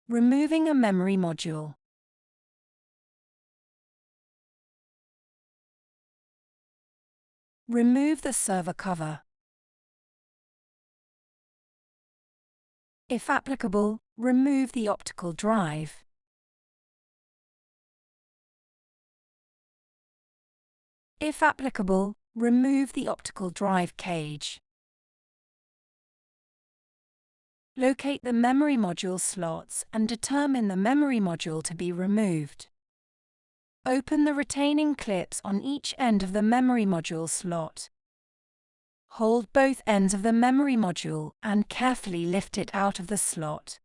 Removing a memory module. Remove the server cover. If applicable, remove the optical drive. If applicable, remove the optical drive cage. Locate the memory module slots and determine the memory module to be removed. Open the retaining clips on each end of the memory module slot. Hold both ends of the memory module and carefully lift it out of the slot.